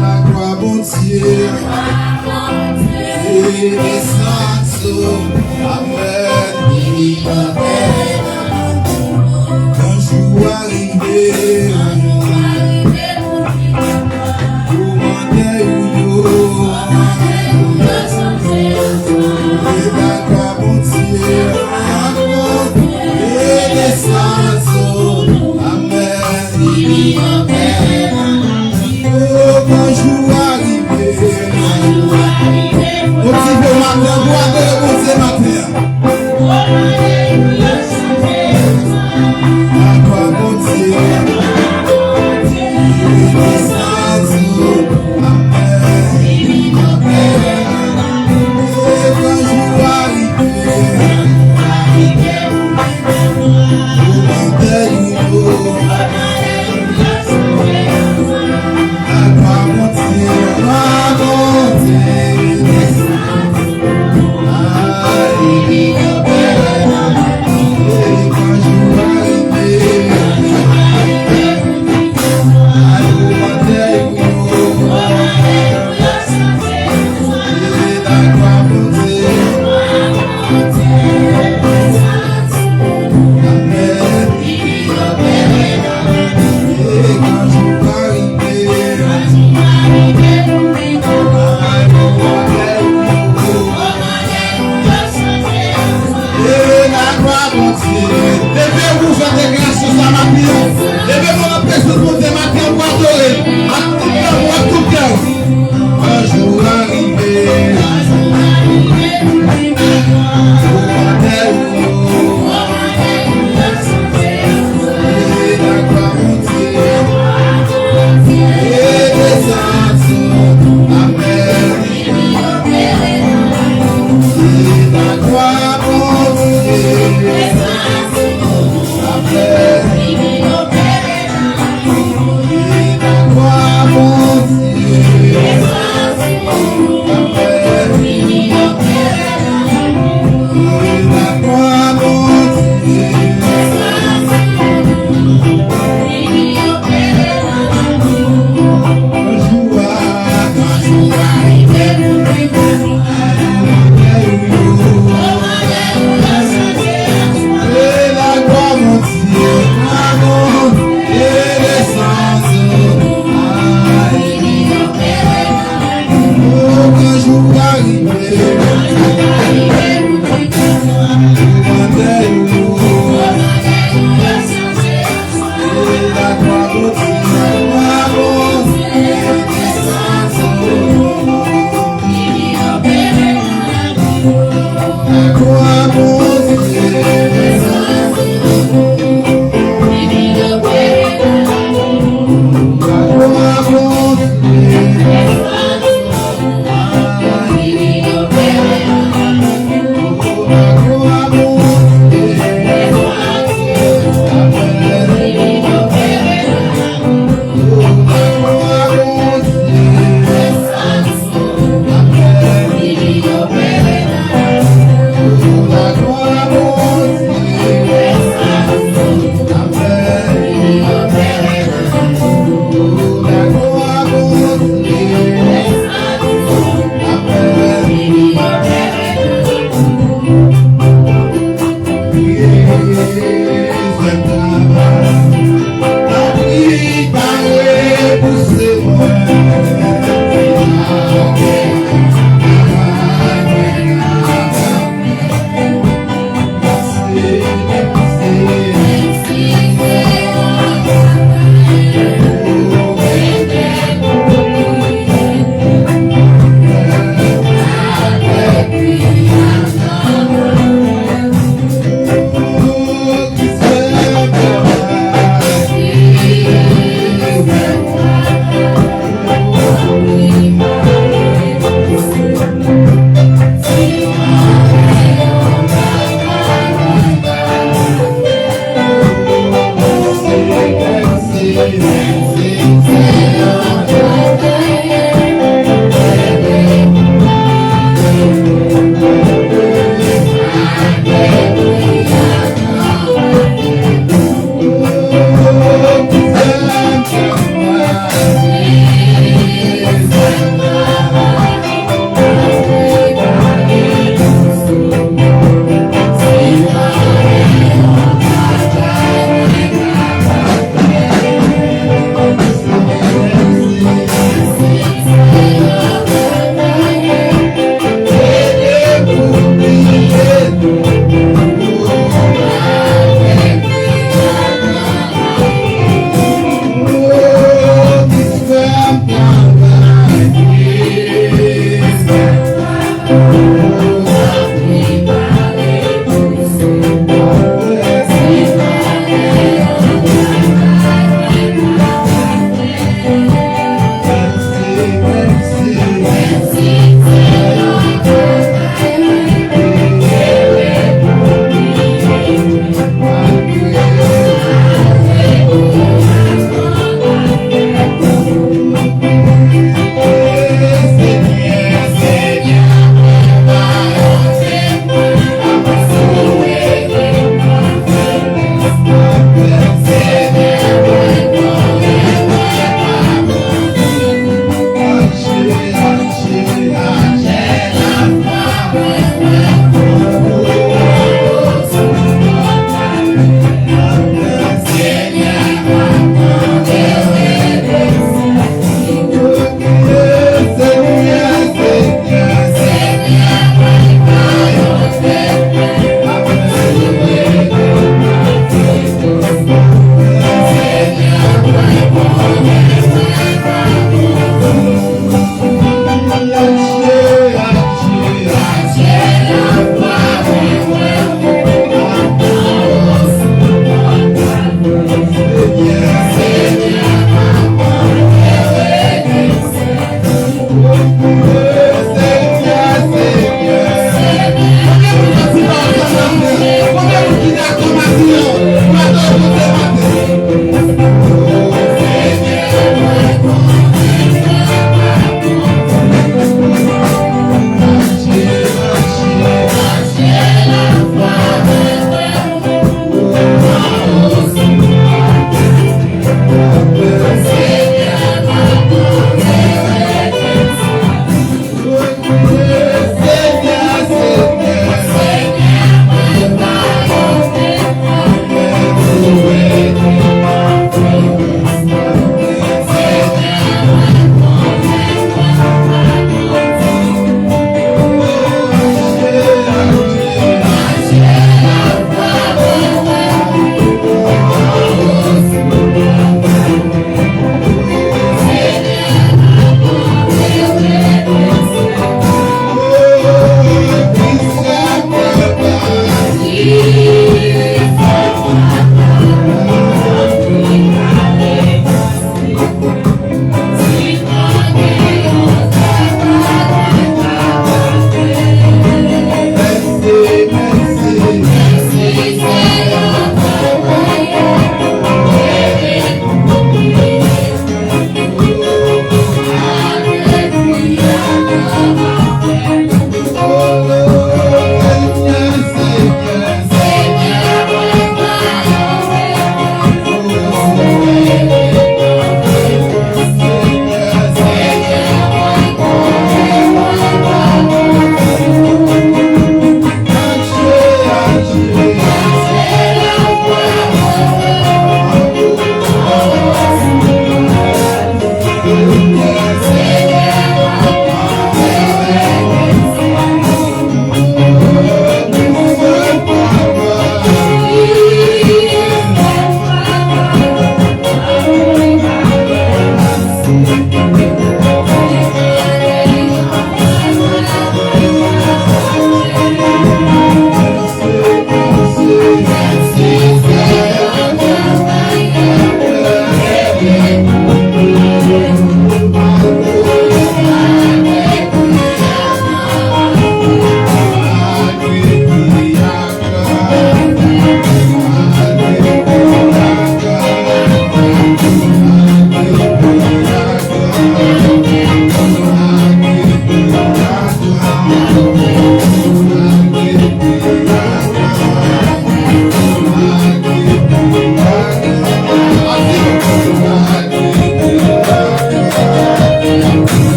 la gloire, mon Dieu. Et les saints, amen. Un jour arrivé,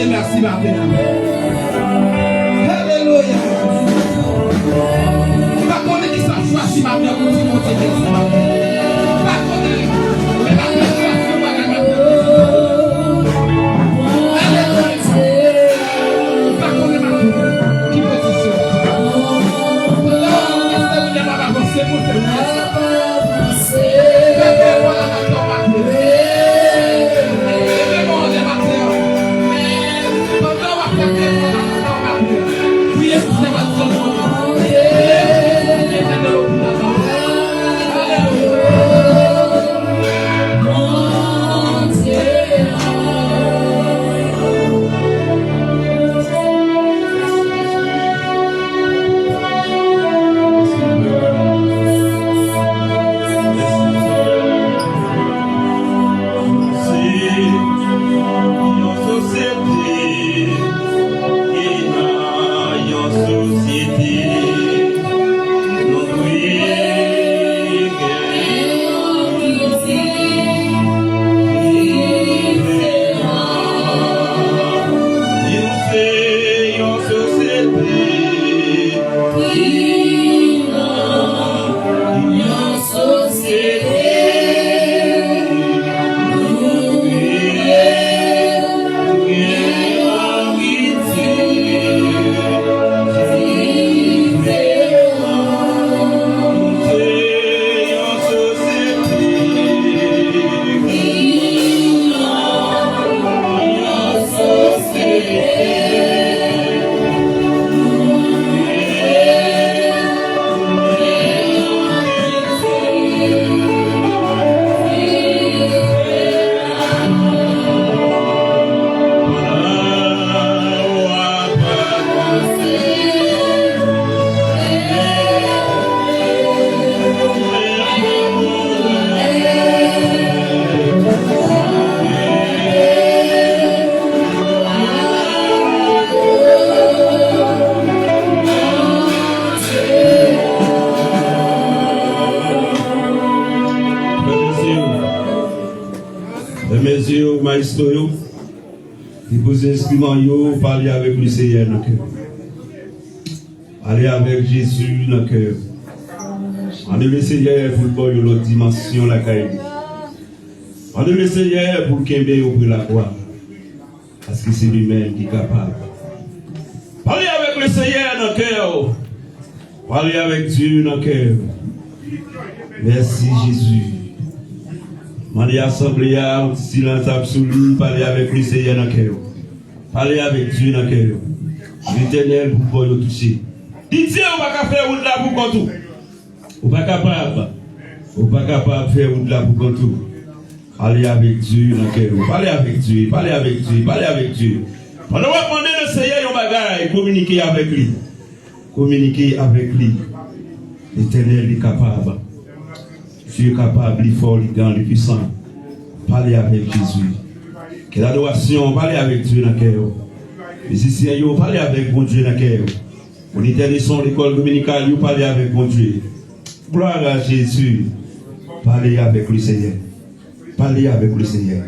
Merci matin. Alléluia. Pas qu'on est qui s'en choisit matin pour dire mon Dieu merci matin. Pas qu'on est mais la grâce pas la matin. Alléluia. Pas qu'on est matin. Qui peut dire ça? Non, c'est vous n'avez pas avancé pour faire ça. Faites-moi la matin. Déposez l'instrument, parlez avec le Seigneur dans le cœur. Parlez avec Jésus dans le cœur. Parlez le Seigneur pour le l'autre dimension la caille. Parlez le Seigneur pour qu'il ait pour la croix. Parce que c'est lui-même qui est capable. Parlez avec le Seigneur dans le cœur. Parlez avec Dieu dans le cœur. Merci Jésus. Mandez assemblée en silence absolu, parlez avec le Seigneur dans le cœur. Parlez avec Dieu dans le cœur. L'Éternel pour pouvoir le toucher. Dites Dieu, on va pas faire route là pour tout. On va pas capable. On va pas capable de faire route là pour tout. Parlez avec Dieu dans le cœur. Parlez avec Dieu, parlez avec Dieu, parlez avec Dieu. Pendant que vous demandez le Seigneur, on va communiquer avec lui. Communiquer avec lui. L'Éternel est capable. Dieu est capable, il est fort, il est grand, il est puissant. Parlez avec Jésus. Que l'adoration, parlez avec Dieu dans le cœur. Les ici, parlez avec bon Dieu dans le cœur. On est dans l'école dominicale, parlez avec bon Dieu. Gloire à Jésus. Parlez avec le Seigneur. Parlez avec le Seigneur.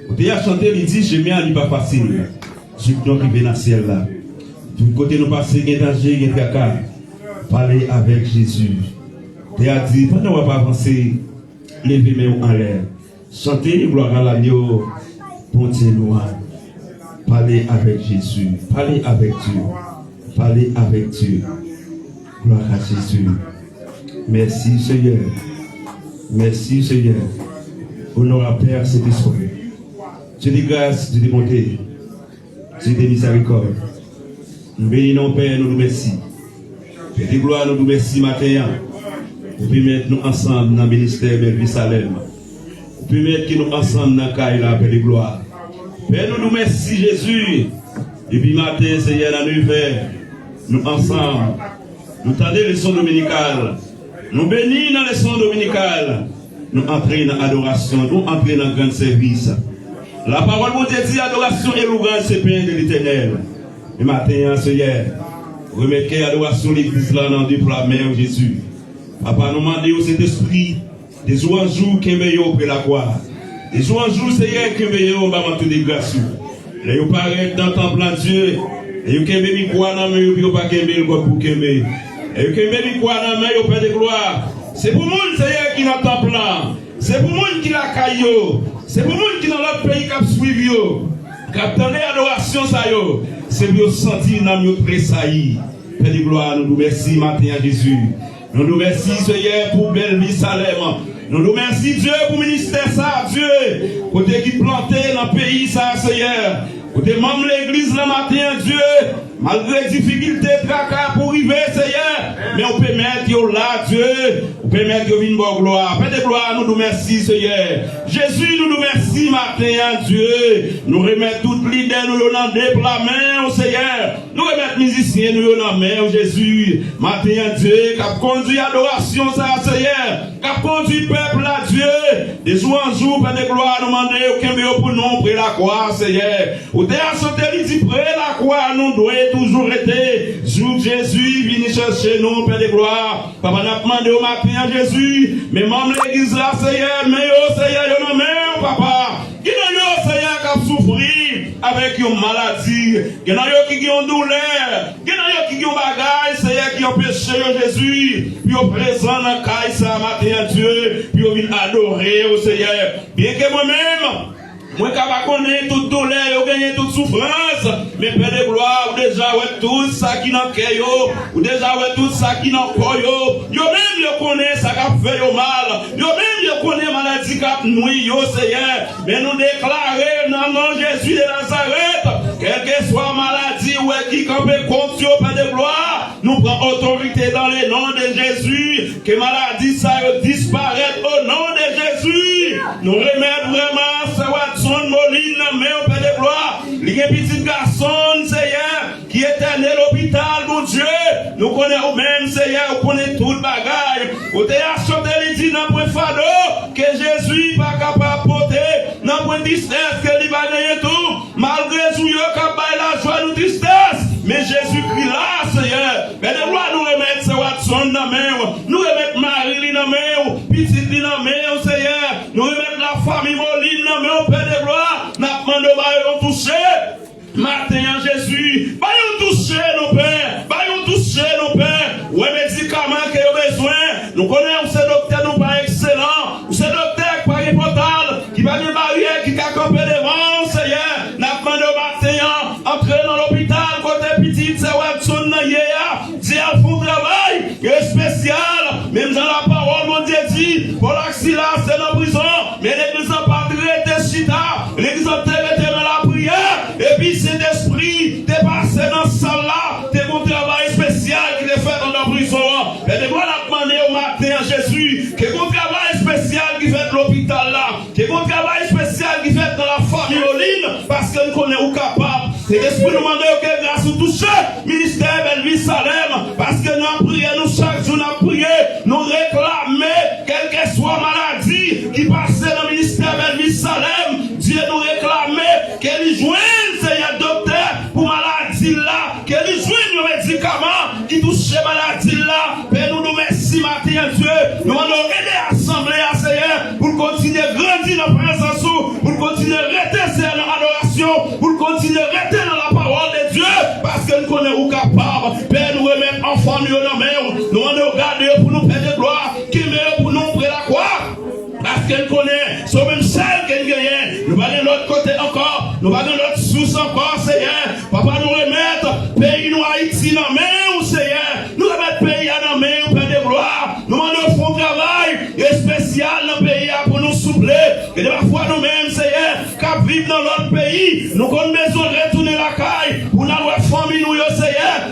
Vous pouvez chanter, il dit, je m'en dis pas facile. Je donc qui vient dans le ciel là. Du côté nous passer, il y a danger, il y a caca. Parlez avec Jésus. Et a dit, pendant qu'on va avancer, levez mes mains en l'air. Chantez, gloire à l'agneau, bon Dieu noir. Parlez avec Jésus. Parlez avec Dieu. Parlez avec Dieu. Gloire à Jésus. Merci Seigneur. Merci Seigneur. Honore à Père Saint-Esprit. Dieu de grâce, Dieu de bonté, Dieu de miséricorde. Nous bénissons Père, nous remercions. Dieu de gloire, nous remercions matin. Vous pouvez mettre nous ensemble dans le ministère de Belle-Vie Salem. Vous pouvez mettre nous ensemble dans le Kaila, Père de gloire. Père, nous remercions Jésus. Depuis matin, Seigneur, à 9h, nous ensemble, nous tendons les leçons dominicales. Nous bénissons dans les leçons dominicales. Nous entrons dans l'adoration, nous entrons dans le grand service. La parole de Dieu dit adoration et louange, c'est Père de l'Éternel. Et matin, Seigneur, remettez l'adoration de l'Église là dans pour la mère Jésus. Papa, nous demandons au Saint-Esprit des jours en jour qui veillent auprès de la croix. Des jours en jour, Seigneur, qui veillent au bas de la grâce. Et vous paraît dans le temple de Dieu. Et vous avez mis quoi dans la main, et vous pas qu'aimer le corps pour qu'aimer. Et vous avez mis quoi dans la main, au Père de gloire. C'est pour le monde, Seigneur, qui est dans le temple là. C'est pour le monde qui l'a caillou. C'est pour le monde qui est dans l'autre pays qui a suivi. Qui a donné l'adoration, c'est pour vous sentir dans notre tressaillir. Père de gloire, nous remercions matin à Jésus. Nous nous remercions, Seigneur, pour Belle-Vie Salem. Nous nous remercions, Dieu, pour le ministère, ça, Dieu. Côté qui planté dans le pays, ça, Seigneur. Côté membre de l'église, le matin, Dieu. Malgré les difficultés, tracas pour arriver, Seigneur. Mais on peut mettre là, Dieu. On peut mettre une bonne gloire. Père de gloire, nous nous remercions, Seigneur. Jésus, nous nous remercions, matin, Dieu. Nous remettons toutes l'idée, nous l'en pour la main, au Seigneur. Nous remettons les musiciens, nous l'en main, Jésus. Matin, Dieu, qui a conduit l'adoration, ça, Seigneur. Qui a conduit le peuple à Dieu. Des jours en jour, Père de gloire, nous demandons aucun mieux pour nous, près la croix, Seigneur. Ou t'es à sauter, il dit, près la croix, nous devons toujours été. Jour Jésus, viens chercher nous, Père de gloire. Papa n'a demandé au matin à Jésus, mais même l'église là, Seigneur, mais oh Seigneur, non, mais papa, qui n'a pas Seigneur qui a souffert avec une maladie, qui n'a pas qui ont douleur, qui n'a pas qui ont bagaille, Seigneur, qui ont péché Jésus, puis au présent dans le caille ça, matin à Dieu, puis on vient adorer au Seigneur. Bien que moi-même, moi, quand je connais toute douleur, je gagne toute souffrance. Mais Père de gloire, ou déjà, ouais, tout ça qui n'a qu'à ou déjà, ouais, tout ça qui n'a pas yo. Yo même, je connais ça qui a fait yo mal. Yo même, je connais maladie qui a nuit, yo, Seigneur. Mais nous déclarons, dans le nom de Jésus de Nazareth, quelle que soit maladie, ouais, qui campe contre yo, Père de gloire, nous prenons autorité dans le nom de Jésus. Que maladie, ça disparaisse au nom de Jésus. Nous remettons vraiment, ça va son moline, mais au Père de gloire, il y a un petit garçon, Seigneur, qui était né à l'hôpital, mon Dieu. Nous connaissons même, Seigneur, nous connaissons tout le bagage. Vous avez acheté les dit dans le fardeau, que Jésus n'est pas capable de porter, dans le tristesse, que il va gagner tout. Malgré tout, il est capable de la joie, nous tristesse. Mais Jésus-Christ là, Seigneur, mais de gloire, nous remettons ce Watson dans la main, nous remettons Marie dans la main, petite dans la main, Seigneur, nous remettons la famille Moline dans la main, Père de gloire, nous demandons de toucher. Matin, Jésus, nous toucher nos pères, nous toucher nos pères, ou les médicaments qu'ils ont besoin, nous connaissons ces docteurs, nous pas excellents, ou ces docteurs qui pas important, qui va bien barrière, qui a campé devant, Seigneur, nous demandons matin, entrer dans l'hôpital, côté petit, c'est Watson, Dieu a fait un travail spécial, même dans la parole, mon Dieu dit, pour l'accident, c'est dans la prison, mais l'église n'a pas traité chita, l'église a traité dans la prière, et puis cet esprit, t'es passé dans ce salle-là, t'es un travail spécial qui est fait dans la prison, et de quoi la demandé au matin à Jésus, que un travail spécial qui fait dans l'hôpital là, que un travail spécial qui fait dans la famille Oline, parce que nous connaissons capable, et l'esprit nous demande que grâce au toucher, ministère Belle-Vie Salem, parce que nous avons prié, nous chaque jour nous avons prié, nous réclamer, quelle que soit maladie qui passe dans le ministère Belle-Vie Salem, Dieu nous réclamait qu'elle joigne, Seigneur docteur, pour maladie là, qu'elle joigne nos médicaments qui touchent maladie là, et nous nous remercions matin Dieu, nous allons aider l'assemblée à Seigneur, pour continuer à grandir dans la présence, pour continuer à rester dans l'adoration, pour continuer à rester dans la parole de Dieu, parce que nous connaissons capable, Père, nous remettre enfants nous dans la main, nous allons regarder pour nous faire de gloire, qui meurt pour nous près la croix, parce qu'elle connaît, c'est même celle qu'elle gagne, nous allons de l'autre côté encore, nous allons de l'autre source encore, Seigneur, papa nous remettre, pays nous Haïti dans la main, Seigneur, nous remettre pays dans la main, Père de gloire, nous allons faire un travail spécial dans le pays pour nous soupler, et de la foi nous-mêmes, Seigneur, vivent dans l'autre pays, nous avons besoin de retourner la caille, pour notre famille, nous,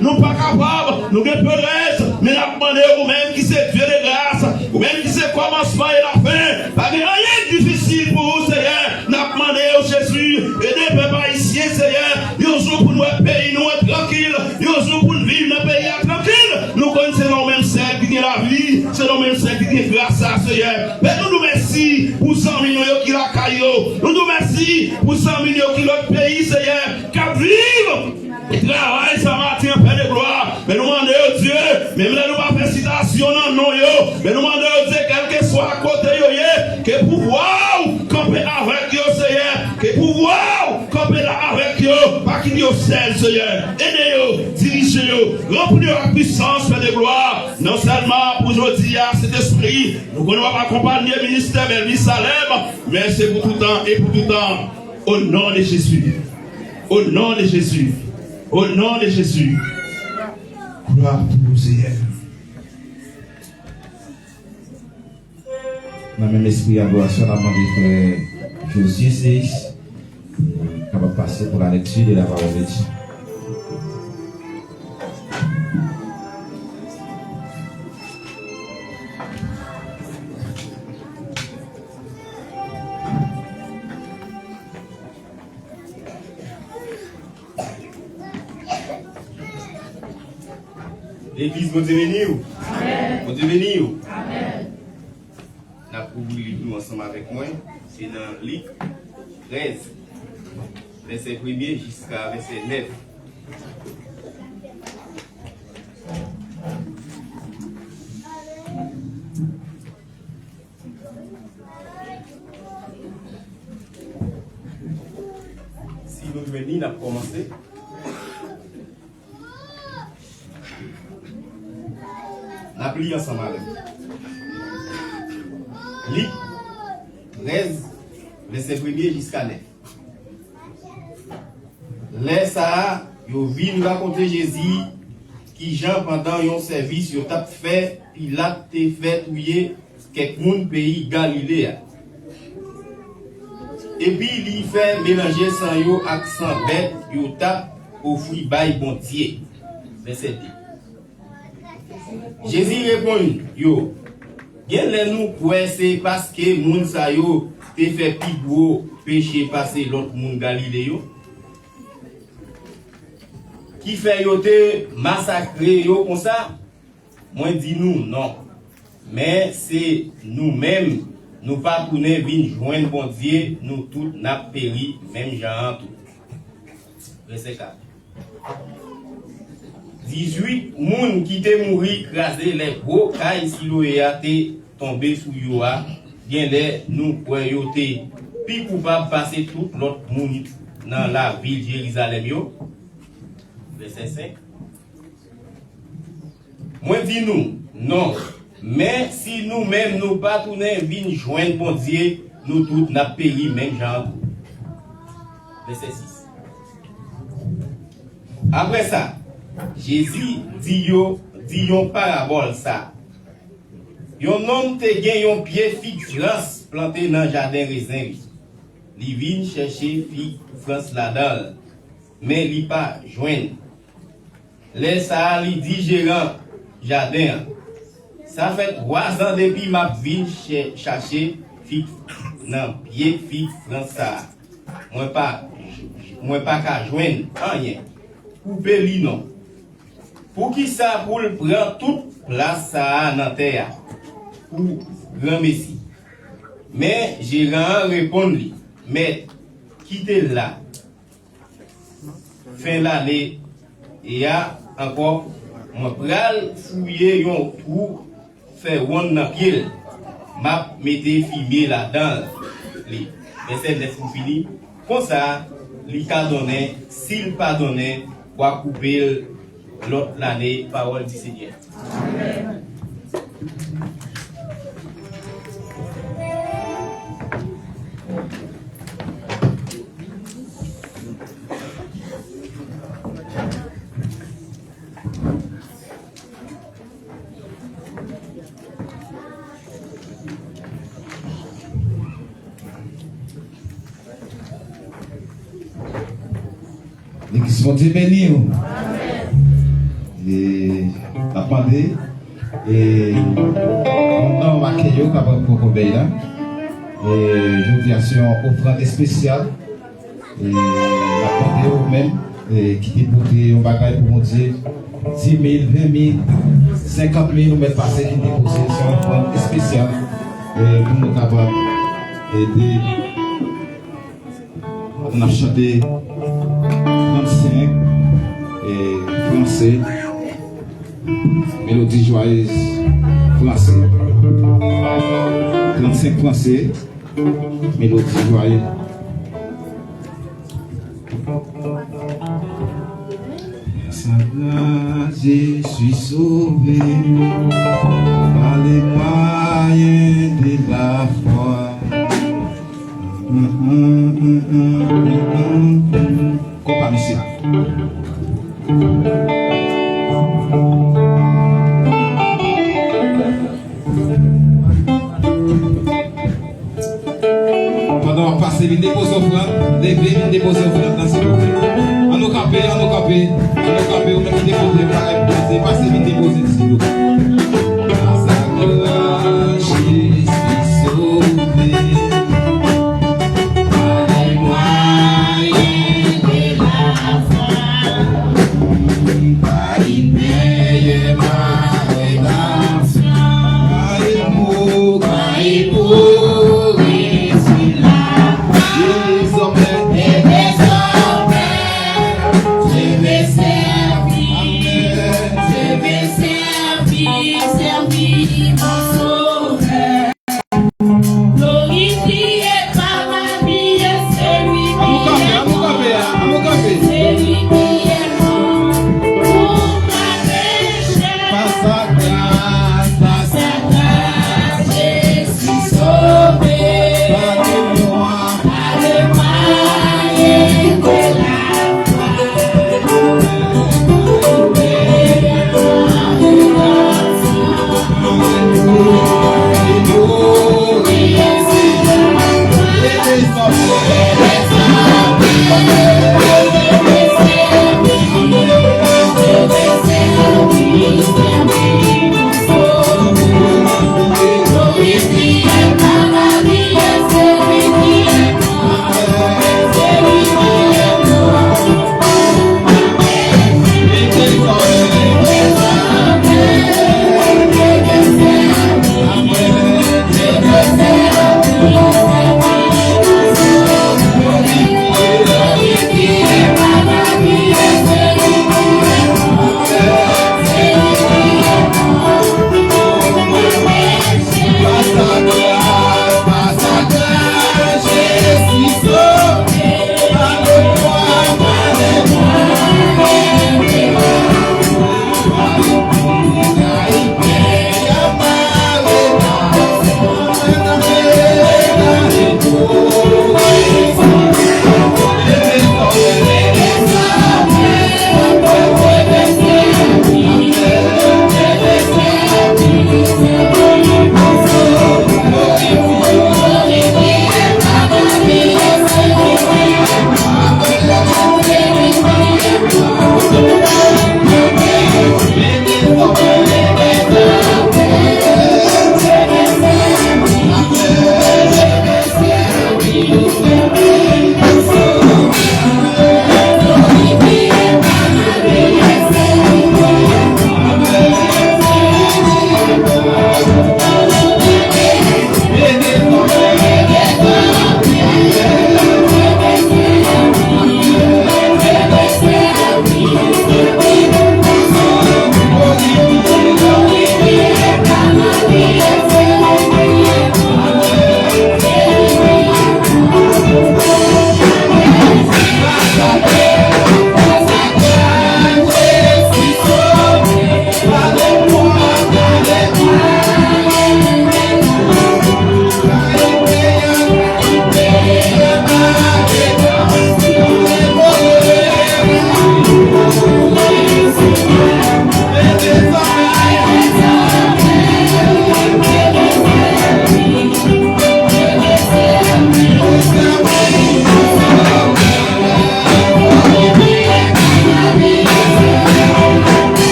nous pas capables, nous avons peur, mais nous demandons vous-même qui c'est Dieu de grâce, vous-même qui c'est commencement et la fin, pas de rien de difficile pour vous, Seigneur, nous demandons Jésus, et des peuples haïtiens, Seigneur, nous jour pour nous pays, nous être tranquille, nous jour pour nous vivre dans le pays tranquille, nous connaissons le même celle qui est la vie, c'est le même celle qui est grâce à Seigneur, mais nous nous merci pour 100 millions qui la caillou, nous nous merci pour 100 millions qui l'autre pays, Seigneur, qui vivent. Travail, ça matin, Père de gloire. Mais nous demandons au Dieu, même là, nous pas faire citation, non, mais nous demandons au Dieu, quel que soit à côté, que pouvoir camper avec eux, Seigneur, que pouvoir camper avec eux, pas qu'il y ait seul, Seigneur. Aidez-eux, dirigez-eux, remplis-eux la puissance, Père de gloire. Non seulement pour nous dire cet esprit, nous allons accompagner le ministère Melvin Salem, mais c'est pour tout temps et pour tout temps. Au nom de Jésus. Au nom de Jésus. Au nom de Jésus. Gloire pour vous, Seigneur. Dans le même esprit, adoration, on a demandé que Josué 6 capable de passer pour la lecture de la parole de Dieu. L'église, vous devez Amen. Vous devez Amen. Nous avons ouvert nous ensemble avec moi. C'est dans Luc 13, verset 1er jusqu'à verset 9. Si nous venons, nous avons commencé. On a plié ensemble avec. Luc 13, verset 1er jusqu'à 9. Laisse ça, yo vi nous raconter Jésus qui Jean pendant un service yo t'a fait Pilate te fait touyer quelques moun pays Galilée. Et puis il fait mélanger sang yo ak sang bête yo t'a offri bay bon Dieu. Verset 2. Jésus répond yo gen nous quoi c'est parce que moun sa yo te fait plus gros péché passer l'autre moun Galilée yo qui fait yo te massacrer yo comme ça. Moi dis nous non, mais c'est nous-mêmes nous pas tourner vinn joindre bon Dieu, nous tous n'a péri même genre tout. Verset 4. 18 moun qui te mouri crasé les gros cailles Siloé a te tombé sous yo a bien les nous quoi yo te puis coupable passer tout l'autre moun dans la ville Jérusalem yo. Verset 5. Moi dis nous non, mais si nous-mêmes nous pas tourner vinn joindre bon Dieu, nous tous n'a péri même genre. Verset 6. Après ça, Jésus dit yon parabole ça. Yon homme te gen yon pied fig France planté dans jardin raisin. Li vinn chercher fig France là-dedans, mais li pas joindre. Laisse ça li dit gérant jardin. Ça fait 3 ans depuis m'a vinn chercher fig nan pied fig France ça. Moi pas qu'à joindre rien. Couper li non. Pour qui ça pour le prendre toute place ça dans terre pour grand messie. Mais gérant répond lui, mais quittez là. Fin l'année et y a encore moi pral fouiller yon trou faire one dans pied. M'a mettez fumier là-dedans. Li verset 9 pour fini. Comme ça, li ka donné, s'il pas donné, pour couper l'autre l'année, parole du Seigneur. Amen. L'église vont dire béni. Et la pandémie. Et on va accueillir pour obéir là. Et je dis à ce offrande spéciale. Et la pandémie même. Et qui déposer un bagage pour mon Dieu. 10 000, 20 000, 50 000, nous mettons passer qui déposer. C'est une offrande spéciale. Et pour nous capables d'aider. On a chanté 35 et français, mélodie joyeuse français. 35 français, mélodie joyeuse. Je suis sauvé par les moyens de la foi. Copa Missina. Pendant qu'on passe, il dépose offrande, lever, il dépose offrande dans ce côté. On nous camper, on met déposer, passer, il dépose s'il vous plaît. Je suis sauvé.